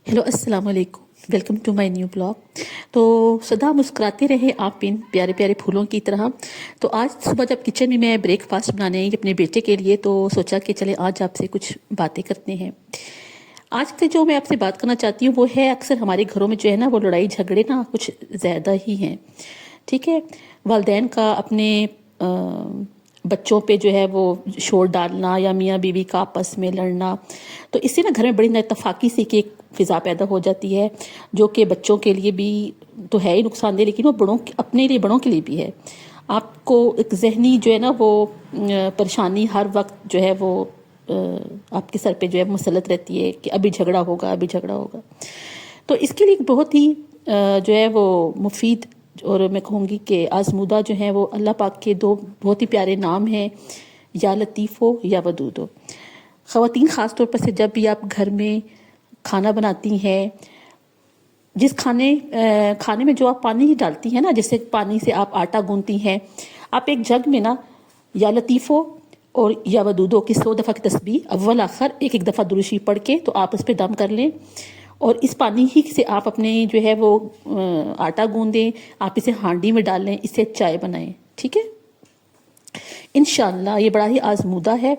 Hello अस्सलाम वालेकुम। Welcome to my new blog. तो सदा मुस्कुराते रहे आप इन प्यारे प्यारे फूलों की तरह। तो आज सुबह जब किचन में मैं ब्रेकफास्ट बनाने आई अपने बेटे के लिए, तो सोचा कि चले आज आपसे कुछ बातें करते हैं। आज से जो मैं आपसे बात करना चाहती हूँ वो है, अक्सर हमारे घरों में जो है ना वो लड़ाई झगड़े ना कुछ ज़्यादा ही हैं। ठीक है, वालिदैन का अपने बच्चों पे जो है वो शोर डालना या मियाँ बीवी का आपस में लड़ना, तो इससे ना घर में बड़ी नाइतफाकी सी की एक फ़िज़ा पैदा हो जाती है, जो कि बच्चों के लिए भी तो है ही नुकसानदेह, लेकिन वो अपने लिए बड़ों के लिए भी है। आपको एक ज़हनी जो है ना वो परेशानी हर वक्त जो है वो आपके सर पे जो है मुसलत रहती है कि अभी झगड़ा होगा, अभी झगड़ा होगा। तो इसके लिए बहुत ही जो है वो मुफीद और मैं कहूँगी कि आजमूदा जो है वो अल्लाह पाक के दो बहुत ही प्यारे नाम हैं, या लतीफ़ो या वदूदो। ख़वातीन ख़ास तौर पर से जब भी आप घर में खाना बनाती हैं, जिस खाने में जो आप पानी डालती हैं ना, जैसे पानी से आप आटा गूंथती हैं, आप एक जग में ना या लतीफ़ो और या वदूदो की 100 दफ़ा की तस्बीह अव्वल आखिर एक एक दफ़ा दुरूशी पढ़ के तो आप उस पर दम कर लें, और इस पानी ही से आप अपने जो है वो आटा गूंदें, आप इसे हांडी में डाल लें, इससे चाय बनाएं। ठीक है, इंशाल्लाह ये बड़ा ही आजमूदा है।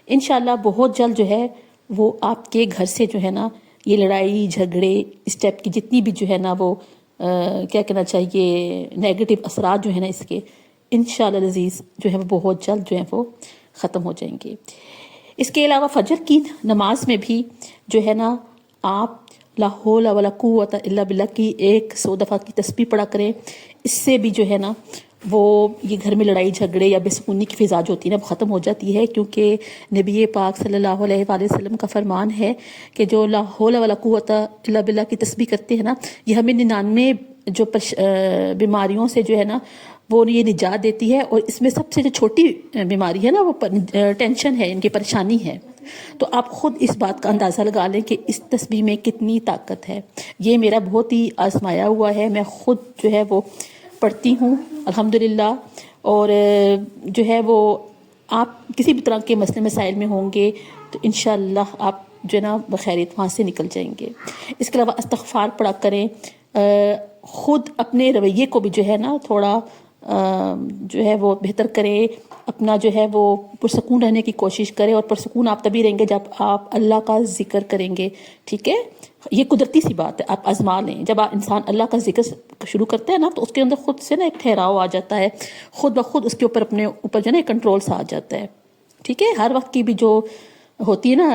इंशाल्लाह बहुत जल्द जो है वो आपके घर से जो है ना ये लड़ाई झगड़े इस टाइप की जितनी भी जो है ना वो क्या कहना चाहिए नेगेटिव असरात जो है ना इसके, इंशाल्लाह अज़ीज़ जो है वो बहुत जल्द जो है वो ख़त्म हो जाएंगे। इसके अलावा फजर की नमाज में भी जो है ना आप ला हौला वला कुव्वता इल्ला बिल्लाह की 100 दफ़ा की तस्बीह पढ़ा करें। इससे भी जो है ना वो ये घर में लड़ाई झगड़े या बेसुकूनी की फ़िज़ा जो होती है ना वो ख़त्म हो जाती है, क्योंकि नबी पाक सल्लल्लाहु अलैहि वसल्लम का फरमान है कि जो ला हौला वला कुव्वता इल्ला बिल्लाह की तस्बीह करते हैं ना, ये हमें 99 जो बीमारियों से जो है ना वो ये निजात देती है। और इसमें सबसे जो छोटी बीमारी है ना वो टेंशन है, इनकी परेशानी है। तो आप ख़ुद इस बात का अंदाज़ा लगा लें कि इस तस्बीह में कितनी ताकत है। ये मेरा बहुत ही आजमाया हुआ है, मैं ख़ुद जो है वो पढ़ती हूँ अल्हम्दुलिल्लाह। और जो है वो आप किसी भी तरह के मसले मसाइल में होंगे तो इंशाअल्लाह आप जो है ना बखैरियत वहाँ से निकल जाएंगे। इसके अलावा इस्तग़फ़ार पढ़ा करें। ख़ुद अपने रवैये को भी जो है ना थोड़ा जो है वो बेहतर करें, अपना जो है वो पुरसकून रहने की कोशिश करें। और पुरसकून आप तभी रहेंगे जब आप अल्लाह का जिक्र करेंगे। ठीक है, ये कुदरती सी बात है, आप आजमा लें। जब आप इंसान अल्लाह का जिक्र शुरू करते हैं ना तो उसके अंदर खुद से ना एक ठहराव आ जाता है, खुद ब खुद उसके ऊपर अपने ऊपर जो है ना कंट्रोल सा आ जाता है। ठीक है, हर वक्त की भी जो होती है ना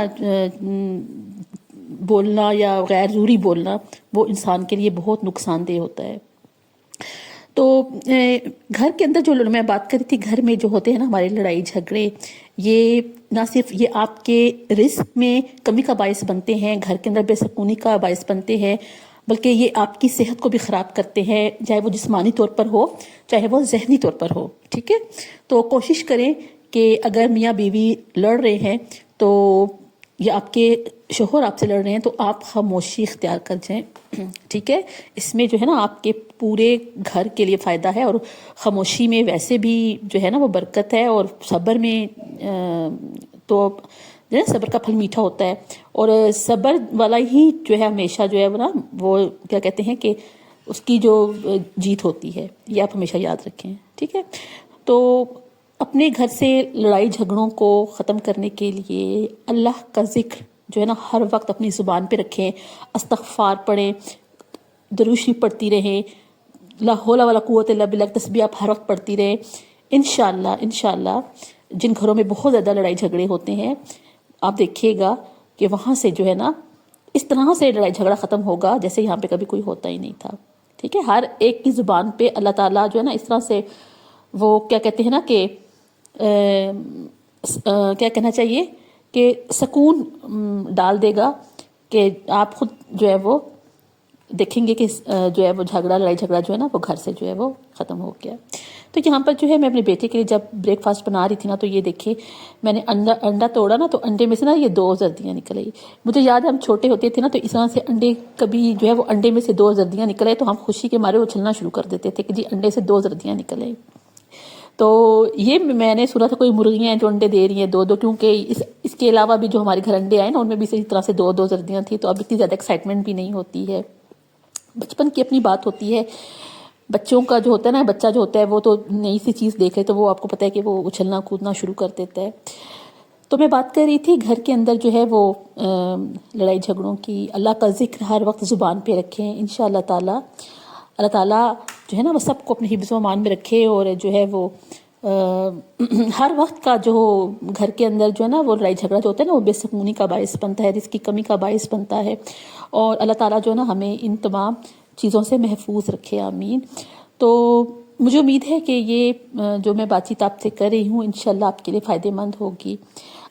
बोलना या गैर ज़रूरी बोलना, वो इंसान के लिए बहुत नुकसानदेह होता है। तो घर के अंदर जो मैं बात कर रही थी, घर में जो होते हैं ना हमारे लड़ाई झगड़े, ये ना सिर्फ ये आपके रिस्क में कमी का बायस बनते हैं, घर के अंदर बेसुकूनी का बायस बनते हैं, बल्कि ये आपकी सेहत को भी ख़राब करते हैं, चाहे वो जिस्मानी तौर पर हो चाहे वो जहनी तौर पर हो। ठीक है, तो कोशिश करें कि अगर मियाँ बीवी लड़ रहे हैं तो या आपके शोहर आपसे लड़ रहे हैं तो आप खामोशी इख्तियार कर जाएं। ठीक है, इसमें जो है ना आपके पूरे घर के लिए फ़ायदा है। और खामोशी में वैसे भी जो है ना वो बरकत है, और सब्र में तो जो है सब्र का फल मीठा होता है। और सब्र वाला ही जो है हमेशा जो है वो ना वो क्या कहते हैं कि उसकी जो जीत होती है, ये आप हमेशा याद रखें। ठीक है, तो अपने घर से लड़ाई झगड़ों को ख़त्म करने के लिए अल्लाह का ज़िक्र जो है ना हर वक्त अपनी ज़ुबान पे रखें, इस्तग़फ़ार पढ़ें, दुरूद शरीफ पढ़ती रहें, ला हौला वला कुव्वता इल्ला बिल्लाह तस्बीह आप हर वक्त पढ़ती रहें। इंशाअल्लाह जिन घरों में बहुत ज़्यादा लड़ाई झगड़े होते हैं, आप देखिएगा कि वहाँ से जो है ना इस तरह से लड़ाई झगड़ा ख़त्म होगा जैसे यहाँ पे कभी कोई होता ही नहीं था। ठीक है, हर एक की ज़ुबान पे अल्लाह ताला जो है ना इस तरह से वो क्या कहते हैं ना कि क्या कहना चाहिए कि सुकून डाल देगा कि आप खुद जो है वो देखेंगे कि जो है वो लड़ाई झगड़ा जो है ना वो घर से जो है वो ख़त्म हो गया। तो यहाँ पर जो है मैं अपने बेटे के लिए जब ब्रेकफास्ट बना रही थी ना, तो ये देखिए मैंने अंडा तोड़ा ना, तो अंडे में से ना ये 2 जर्दियाँ निकल आई। मुझे याद है हम छोटे होते थे ना तो इस तरह से अंडे कभी जो है वो अंडे में से 2 जर्दियाँ निकल आई तो हम खुशी के मारे उछलना शुरू कर देते थे कि जी अंडे से 2 जर्दियाँ निकल आई। تو یہ میں نے سنا تھا کوئی مرغیاں ہیں جو انڈے دے رہی ہیں 2 کیونکہ اس کے علاوہ بھی جو ہمارے گھر انڈے آئے نا ان میں بھی اسی طرح سے 2 زردیاں تھیں، تو اب اتنی زیادہ ایکسائٹمنٹ بھی نہیں ہوتی ہے. بچپن کی اپنی بات ہوتی ہے، بچوں کا جو ہوتا ہے نا، بچہ جو ہوتا ہے وہ تو نئی سی چیز دیکھے تو وہ آپ کو پتہ ہے کہ وہ اچھلنا کودنا شروع کر دیتا ہے. تو میں بات کر رہی تھی گھر کے اندر جو ہے وہ لڑائی جھگڑوں کی. اللہ کا ذکر ہر وقت زبان پہ رکھیں، انشاءاللہ تعالی اللہ تعالیٰ جو ہے نا وہ سب کو اپنے حفظ و امان میں رکھے، اور جو ہے وہ ہر وقت کا جو گھر کے اندر جو ہے نا وہ لڑائی جھگڑا جو ہوتا ہے نا وہ بے سکونی کا باعث بنتا ہے، رزق کی کمی کا باعث بنتا ہے. اور اللہ تعالیٰ جو ہے نا ہمیں ان تمام چیزوں سے محفوظ رکھے، آمین. تو مجھے امید ہے کہ یہ جو میں بات چیت آپ سے کر رہی ہوں انشاءاللہ آپ کے لیے فائدہ مند ہوگی.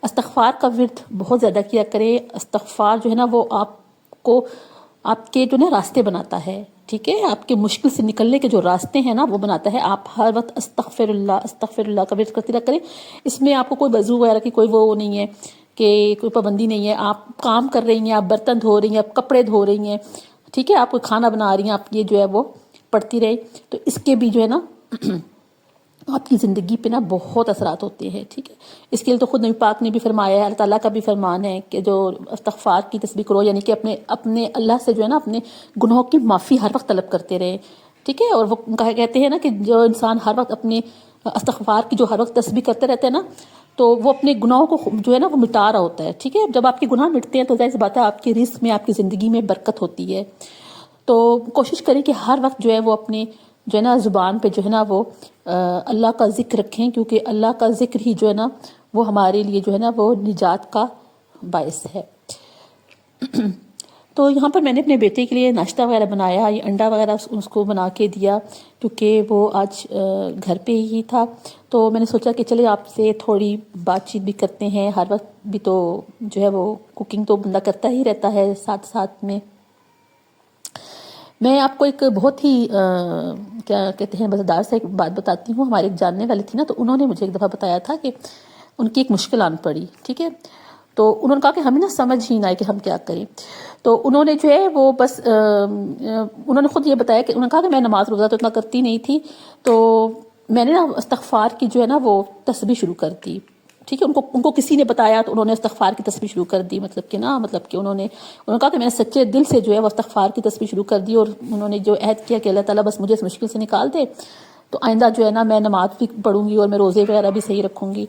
استغفار کا ورد بہت زیادہ کیا کرے. استغفار جو ہے نا وہ آپ کو آپ کے جو نا راستے بناتا ہے، ٹھیک ہے، آپ کے مشکل سے نکلنے کے جو راستے ہیں نا وہ بناتا ہے. آپ ہر وقت استغفر اللہ کا ورد کرتے رہا کریں. اس میں آپ کو کوئی وضو وغیرہ کی کوئی وہ نہیں ہے کہ کوئی پابندی نہیں ہے. آپ کام کر رہی ہیں، آپ برتن دھو رہی ہیں، آپ کپڑے دھو رہی ہیں، ٹھیک ہے، آپ کوئی کھانا بنا رہی ہیں، آپ یہ جو ہے وہ پڑھتی رہے تو اس کے بھی جو ہے نا آپ کی زندگی پہ نا بہت اثرات ہوتے ہیں، ٹھیک ہے. اس کے لیے تو خود نبی پاک نے بھی فرمایا ہے، اللہ تعالیٰ کا بھی فرمان ہے کہ جو استغفار کی تسبیح کرو، یعنی کہ اپنے اللہ سے جو ہے نا اپنے گناہوں کی معافی ہر وقت طلب کرتے رہے، ٹھیک ہے. اور وہ کہتے ہیں نا کہ جو انسان ہر وقت اپنے استغفار کی جو ہر وقت تسبیح کرتے رہتے ہیں نا تو وہ اپنے گناہوں کو جو ہے نا وہ مٹا رہا ہوتا ہے، ٹھیک ہے. جب آپ کے گناہ مٹتے ہیں تو ظاہر سی بات ہے آپ کی رزق میں، آپ کی زندگی میں برکت ہوتی ہے. تو کوشش کریں کہ ہر وقت جو ہے وہ اپنے جو ہے نا زبان پہ جو ہے نا وہ اللہ کا ذکر رکھیں، کیونکہ اللہ کا ذکر ہی جو ہے نا وہ ہمارے لیے جو ہے نا وہ نجات کا باعث ہے. تو یہاں پر میں نے اپنے بیٹے کے لیے ناشتہ وغیرہ بنایا، یہ انڈا وغیرہ اس کو بنا کے دیا کیونکہ وہ آج گھر پہ ہی تھا. تو میں نے سوچا کہ چلے آپ سے تھوڑی بات چیت بھی کرتے ہیں. ہر وقت بھی تو جو ہے وہ کوکنگ تو بندہ کرتا ہی رہتا ہے ساتھ ساتھ میں. میں آپ کو ایک بہت ہی کیا کہتے ہیں مزیدار سے ایک بات بتاتی ہوں. ہمارے ایک جاننے والے تھی نا، تو انہوں نے مجھے ایک دفعہ بتایا تھا کہ ان کی ایک مشکل آن پڑی، ٹھیک ہے. تو انہوں نے کہا کہ ہمیں نا سمجھ ہی نہ آئے کہ ہم کیا کریں. تو انہوں نے جو ہے وہ بس انہوں نے خود یہ بتایا کہ انہوں نے کہا کہ میں نماز روزہ تو اتنا کرتی نہیں تھی، تو میں نے نا استغفار کی جو ہے نا وہ تسبیح شروع کر دی، ٹھیک ہے. ان کو کسی نے بتایا تو انہوں نے استغفار کی تسبیح شروع کر دی. مطلب کہ انہوں نے کہا کہ میں نے سچے دل سے جو ہے وہ استغفار کی تسبیح شروع کر دی، اور انہوں نے جو عہد کیا کہ اللہ تعالیٰ بس مجھے اس مشکل سے نکال دے تو آئندہ جو ہے نا میں نماز بھی پڑھوں گی اور میں روزے وغیرہ بھی صحیح رکھوں گی.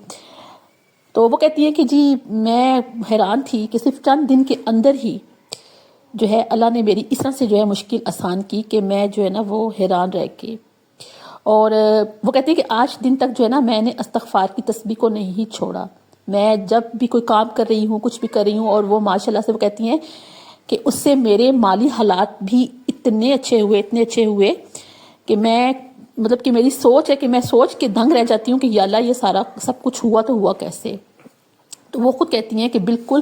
تو وہ کہتی ہیں کہ جی میں حیران تھی کہ صرف چند دن کے اندر ہی جو ہے اللہ نے میری اس طرح سے جو ہے مشکل آسان کی کہ میں جو ہے نا وہ حیران رہ کے. اور وہ کہتے ہیں کہ آج دن تک جو ہے نا میں نے استغفار کی تسبیح کو نہیں چھوڑا. میں جب بھی کوئی کام کر رہی ہوں، کچھ بھی کر رہی ہوں، اور وہ ماشاءاللہ سے وہ کہتی ہیں کہ اس سے میرے مالی حالات بھی اتنے اچھے ہوئے کہ میں مطلب کہ میری سوچ ہے کہ میں سوچ کے دنگ رہ جاتی ہوں کہ یا اللہ یہ سارا سب کچھ ہوا تو ہوا کیسے. تو وہ خود کہتی ہیں کہ بالکل.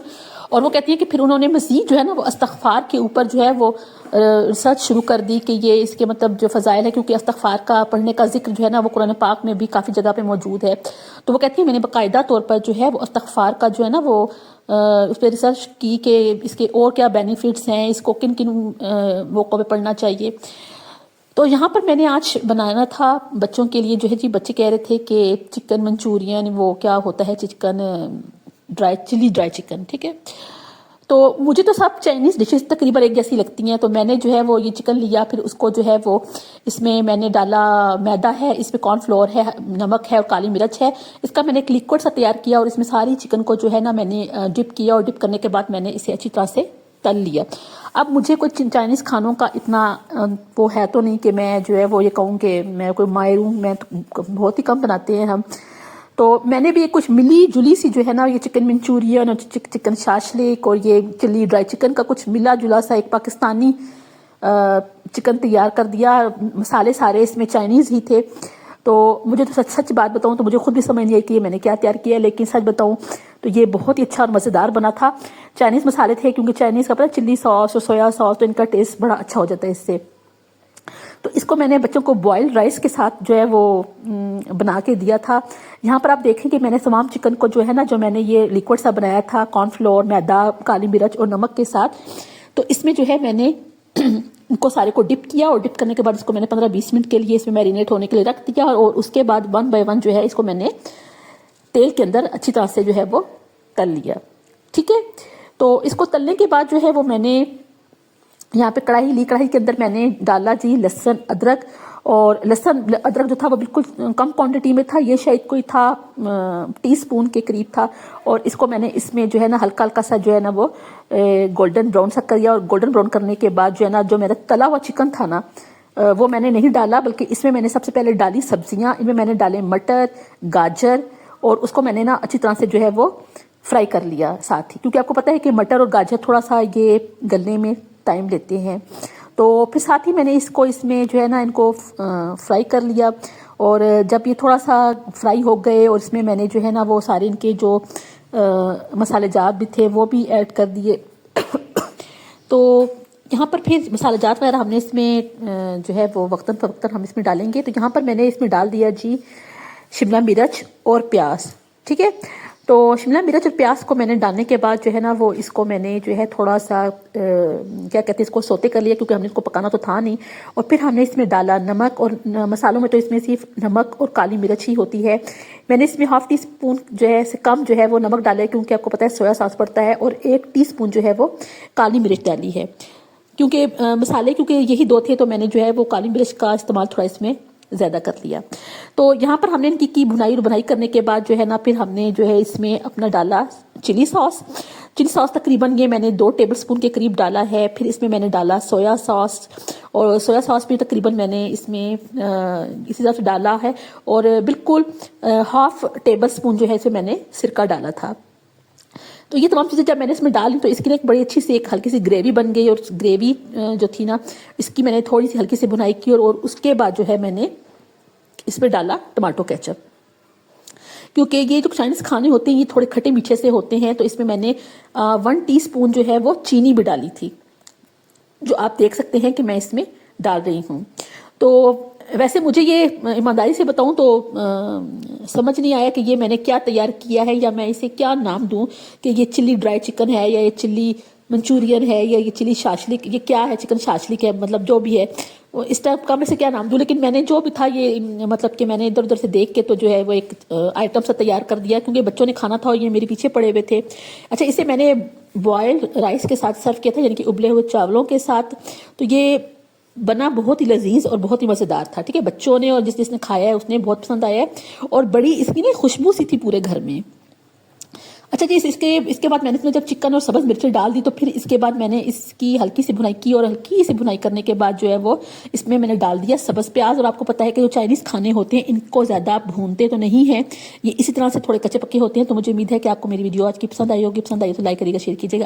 اور وہ کہتی ہیں کہ پھر انہوں نے مزید جو ہے نا وہ استغفار کے اوپر جو ہے وہ ریسرچ شروع کر دی کہ یہ اس کے مطلب جو فضائل ہے، کیونکہ استغفار کا پڑھنے کا ذکر جو ہے نا وہ قرآن پاک میں بھی کافی جگہ پہ موجود ہے. تو وہ کہتی ہیں میں نے باقاعدہ طور پر جو ہے وہ استغفار کا جو ہے نا وہ اس پہ ریسرچ کی کہ اس کے اور کیا بینیفٹس ہیں، اس کو کن کن موقعوں پہ پڑھنا چاہیے. تو یہاں پر میں نے آج بنانا تھا بچوں کے لیے جو ہے جی بچے کہہ رہے تھے کہ چکن منچورین، وہ کیا ہوتا ہے چکن چلی ڈرائی چکن، ٹھیک ہے. تو مجھے تو سب چائنیز ڈشز تقریباً ایک جیسی لگتی ہیں. تو میں نے جو ہے وہ یہ چکن لیا، پھر اس کو جو ہے وہ اس میں نے ڈالا میدا ہے، اس میں کارن فلور ہے، نمک ہے اور کالی مرچ ہے. اس کا میں نے ایک لیکوڈ سا تیار کیا اور اس میں ساری چکن کو جو ہے نا میں نے ڈپ کیا، اور ڈپ کرنے کے بعد میں نے اسے اچھی طرح سے تل لیا. اب مجھے کوئی چائنیز کھانوں کا اتنا وہ ہے تو نہیں کہ میں جو ہے وہ یہ کہوں کہ میں کوئی ماہر ہوں، میں بہت ہی کم بناتے ہیں ہم. تو میں نے بھی کچھ ملی جلی سی جو ہے نا یہ چکن منچورین اور چکن شاشلیک اور یہ چلی ڈرائی چکن کا کچھ ملا جلا سا ایک پاکستانی چکن تیار کر دیا. مسالے سارے اس میں چائنیز ہی تھے. تو مجھے تو سچ بات بتاؤں تو مجھے خود بھی سمجھ نہیں آئی کہ میں نے کیا تیار کیا، لیکن سچ بتاؤں تو یہ بہت ہی اچھا اور مزیدار بنا تھا. چائنیز مسالے تھے کیونکہ چائنیز کا پتہ چلی ساس اور سویا ساس، تو ان کا ٹیسٹ بڑا اچھا ہو جاتا ہے اس سے. تو اس کو میں نے بچوں کو بوائلڈ رائس کے ساتھ جو ہے وہ بنا کے دیا تھا. یہاں پر آپ دیکھیں کہ میں نے تمام چکن کو جو ہے نا جو میں نے یہ لیکوڈ سا بنایا تھا کارن فلور، میدا، کالی مرچ اور نمک کے ساتھ، تو اس میں جو ہے میں نے इनको सारे को डिप किया और डिप करने के बाद इसको मैंने 15-20 मिनट के लिए इसमें मैरिनेट होने के लिए रख दिया और उसके बाद 1 बाय 1 जो है इसको मैंने तेल के अंदर अच्छी तरह से जो है वो तल लिया। ठीक है, तो इसको तलने के बाद जो है वो मैंने यहाँ पे कढ़ाई ली, कढ़ाई के अंदर मैंने डाला जी लहसुन अदरक, और लहसुन अदरक जो था वो बिल्कुल कम क्वांटिटी में था, ये शायद कोई था टीस्पून के करीब था, और इसको मैंने इसमें जो है ना हल्का हल्का सा जो है ना वो गोल्डन ब्राउन सा कर दिया। और गोल्डन ब्राउन करने के बाद जो है ना जो मेरा तला हुआ चिकन था ना वो मैंने नहीं डाला, बल्कि इसमें मैंने सबसे पहले डाली सब्जियां, इनमें मैंने डाले मटर, गाजर, और उसको मैंने ना अच्छी तरह से जो है वो फ्राई कर लिया साथ ही, क्योंकि आपको पता है कि मटर और गाजर थोड़ा सा ये गलने में टाइम लेते हैं। तो फिर साथ ही मैंने इसको इसमें जो है ना इनको फ्राई कर लिया, और जब ये थोड़ा सा फ्राई हो गए और इसमें मैंने जो है ना वो सारे इनके जो मसाले जात भी थे वो भी ऐड कर दिए। तो यहाँ पर फिर मसाले जात वगैरह हमने इसमें जो है वो वक्तन फवक्तन हम इसमें डालेंगे। तो यहाँ पर मैंने इसमें डाल दिया जी शिमला मिर्च और प्याज। ठीक है, तो शिमला मिर्च और प्याज को मैंने डालने के बाद जो है ना वो इसको मैंने जो है थोड़ा सा क्या कहते हैं इसको सोते कर लिया, क्योंकि हमने इसको पकाना तो था नहीं। और फिर हमने इसमें डाला नमक, और मसालों में तो इसमें सिर्फ नमक और काली मिर्च ही होती है। मैंने इसमें ½ टीस्पून जो है से कम जो है वो नमक डाला है, क्योंकि आपको पता है सोया सॉस पड़ता है, और 1 टीस्पून जो है वो काली मिर्च डाली है, क्योंकि मसाले क्योंकि यही 2 थे, तो मैंने जो है वो काली मिर्च का इस्तेमाल थोड़ा इसमें ज़्यादा कर लिया। तो यहाँ पर हमने इनकी भुनाई और भुनाई करने के बाद जो है ना फिर हमने जो है इसमें अपना डाला चिली सॉस। चिली सॉस तकरीबन ये मैंने 2 टेबलस्पून के करीब डाला है। फिर इसमें मैंने डाला सोया सॉस, और सोया सॉस भी तकरीबन मैंने इसमें इसी तरह से डाला है, और बिल्कुल ½ टेबलस्पून जो है इसमें मैंने सिरका डाला था। तो ये तमाम चीज़ें जब मैंने इसमें डाली तो इसकी एक बड़ी अच्छी सी एक हल्की सी ग्रेवी बन गई, और ग्रेवी जो थी ना इसकी मैंने थोड़ी सी हल्की सी भुनाई की, और उसके बाद जो है मैंने इसमें डाला टमाटो केचप, क्योंकि ये जो चाइनीज खाने होते हैं ये थोड़े खट्टे मीठे से होते हैं। तो इसमें मैंने 1 टीस्पून जो है वो चीनी भी डाली थी, जो आप देख सकते हैं कि मैं इसमें डाल रही हूँ। तो वैसे मुझे ये ईमानदारी से बताऊं तो समझ नहीं आया कि ये मैंने क्या तैयार किया है, या मैं इसे क्या नाम दूं, कि ये चिल्ली ड्राई चिकन है, या ये चिल्ली मंचूरियन है, या ये चिल्ली शाशलिक, ये क्या है, चिकन शाशलिक है, मतलब जो भी है इस टाइप का मैं से क्या नाम दूं। लेकिन मैंने जो भी था ये मतलब कि मैंने इधर उधर से देख के तो जो है वो एक आइटम सा तैयार कर दिया, क्योंकि बच्चों ने खाना था और ये मेरे पीछे पड़े हुए थे। अच्छा, इसे मैंने बॉयल्ड राइस के साथ सर्व किया था, यानी कि उबले हुए चावलों के साथ। तो ये बना बहुत ही लजीज और बहुत ही मज़ेदार था। ठीक है, बच्चों ने और जिसने खाया है उसने बहुत पसंद आया है, और बड़ी इसकी ना खुशबू सी थी पूरे घर में। अच्छा जी, इसके बाद मैंने इसमें जब चिकन और सब्ज़ मिर्ची डाल दी तो फिर इसके बाद मैंने इसकी हल्की सी भुनाई की, और हल्की सी भुनाई करने के बाद जो है वो इसमें मैंने डाल दिया सब्ज़ प्याज। और आपको पता है कि जो चाइनीज़ खाने होते हैं इनको ज़्यादा भूनते तो नहीं है, ये इसी तरह से थोड़े कच्चे पक्के होते हैं। तो मुझे उम्मीद है कि आपको मेरी वीडियो आज की पसंद आई होगी। पसंद आई तो लाइक करिएगा, शेयर कीजिएगा।